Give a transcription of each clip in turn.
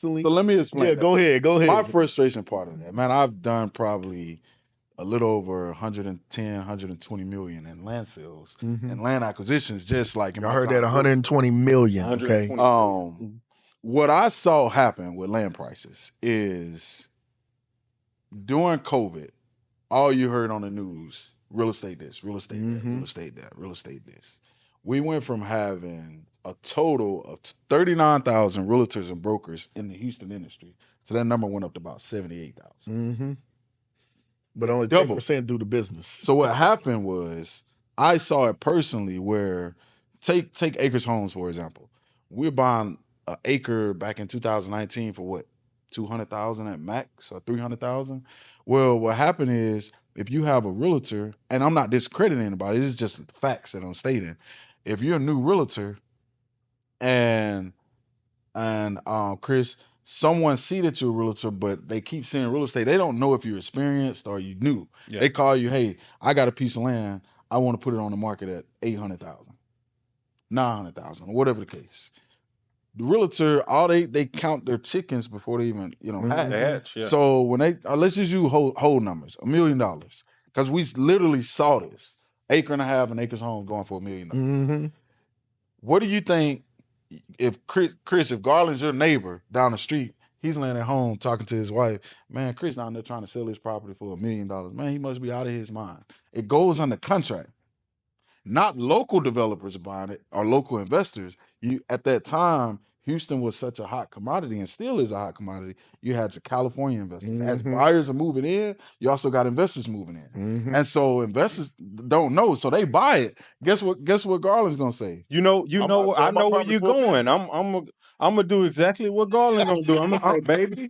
constantly. So let me explain. Yeah, go ahead. My frustration part of that, man, I've done probably a little over 110, 120 million in land sales and land acquisitions, just like in I my heard time. that 120 million. Okay. What I saw happen with land prices is during COVID, all you heard on the news, real estate this, real estate that, real estate that, real estate this. We went from having a total of 39,000 realtors and brokers in the Houston industry. So that number went up to about 78,000. But only 10% do the business. So what happened was I saw it personally where take Acres Homes, for example. We're buying an acre back in 2019 for what? 200,000 at max or 300,000. Well, what happened is if you have a realtor, and I'm not discrediting anybody, this is just facts that I'm stating. If you're a new realtor and Chris, someone see that you're a realtor, but they keep saying real estate, they don't know if you're experienced or you new. Yeah. They call you, hey, I got a piece of land, I want to put it on the market at 800,000, 900,000, or whatever the case. The realtor, they count their chickens before they even hatch. Yeah. So when they let's just use whole numbers, $1 million, because we literally saw this acre and a half and Acres Homes going for $1 million. What do you think if Chris, if Garland's your neighbor down the street, he's laying at home talking to his wife, man, Chris down there trying to sell his property for $1 million, man, he must be out of his mind. It goes under contract. Not local developers buying it or local investors. At that time, Houston was such a hot commodity and still is a hot commodity. You had your California investors. As buyers are moving in, you also got investors moving in. And so investors don't know, so they buy it. Guess what Garland's gonna say? I know where you're going. I'm gonna do exactly what Garland gonna do. I'm gonna say, baby,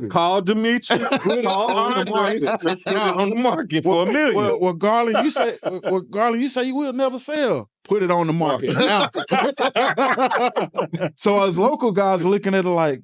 call Demetrice, call Andre, put it on the market for $1 million. Well, Garland, you say you will never sell. Put it on the market now. So as local guys are looking at it like,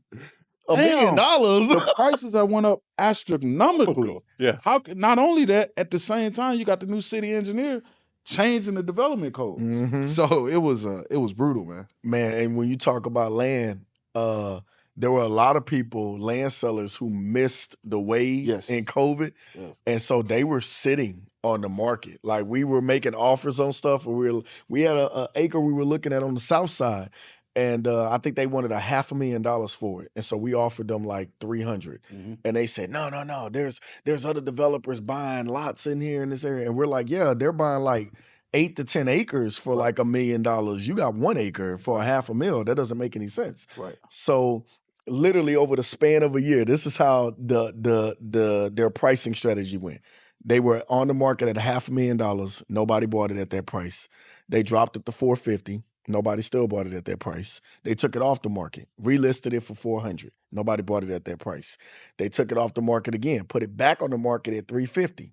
$1 million. The prices that went up astronomically. Yeah. Not only that, at the same time, you got the new city engineer changing the development codes. So it was brutal, man. Man, and when you talk about land, there were a lot of people, land sellers, who missed the wave in COVID. Yes. And so they were sitting on the market. Like, we were making offers on stuff. We had an acre we were looking at on the south side. And I think they wanted $500,000 for it. And so we offered them like 300. And they said, no, there's other developers buying lots in here in this area. And we're like, yeah, they're buying like 8 to 10 acres for like $1 million. You got 1 acre for $500,000. That doesn't make any sense. Right. So literally over the span of a year, this is how their pricing strategy went. They were on the market at $500,000. Nobody bought it at that price. They dropped it to $450,000. Nobody still bought it at that price. They took it off the market, relisted it for $400,000. Nobody bought it at that price. They took it off the market again, put it back on the market at $350,000.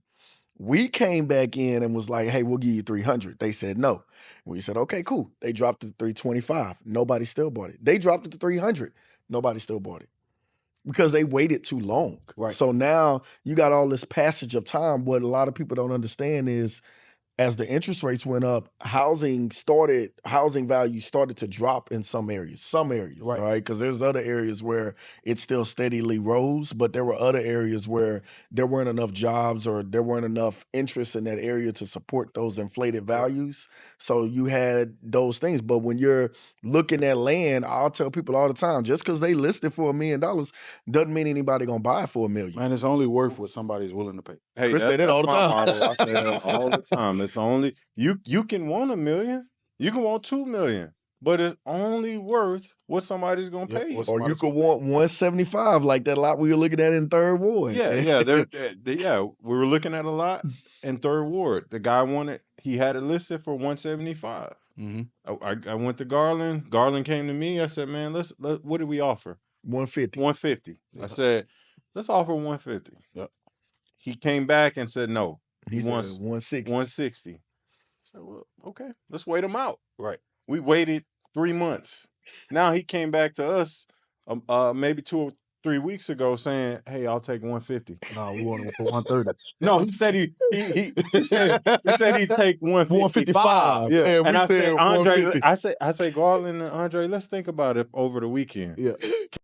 We came back in and was like, hey, we'll give you $300,000. They said no. We said, okay, cool. They dropped it to $325,000. Nobody still bought it. They dropped it to $300,000. Nobody still bought it because they waited too long. Right. So now you got all this passage of time. What a lot of people don't understand is, as the interest rates went up, housing values started to drop in some areas, right? Because there's other areas where it still steadily rose, but there were other areas where there weren't enough jobs or there weren't enough interest in that area to support those inflated values. So you had those things. But when you're looking at land, I'll tell people all the time, just because they listed for $1 million doesn't mean anybody gonna buy it for $1 million. Man, it's only worth what somebody's willing to pay. Hey, Chris say that all the time. I say that all the time. It's only you can want $1 million, you can want $2 million, but it's only worth what somebody's gonna pay you. Or you could want 175, like that lot we were looking at in Third Ward. Yeah, we were looking at a lot in Third Ward. The guy he had it listed for 175. I went to Garland. Garland came to me. I said, man, what did we offer? 150. 150. Yeah. I said, let's offer 150. Yep. He came back and said no. He wants 160. 160. I said, well, okay, let's wait him out. Right. We waited 3 months. Now he came back to us maybe 2 or 3 weeks ago saying, hey, I'll take 150. No, we want him for 130. No, he said he said he'd take 155. Yeah. And I said, Andre, I say, Garland and Andre, let's think about it over the weekend. Yeah.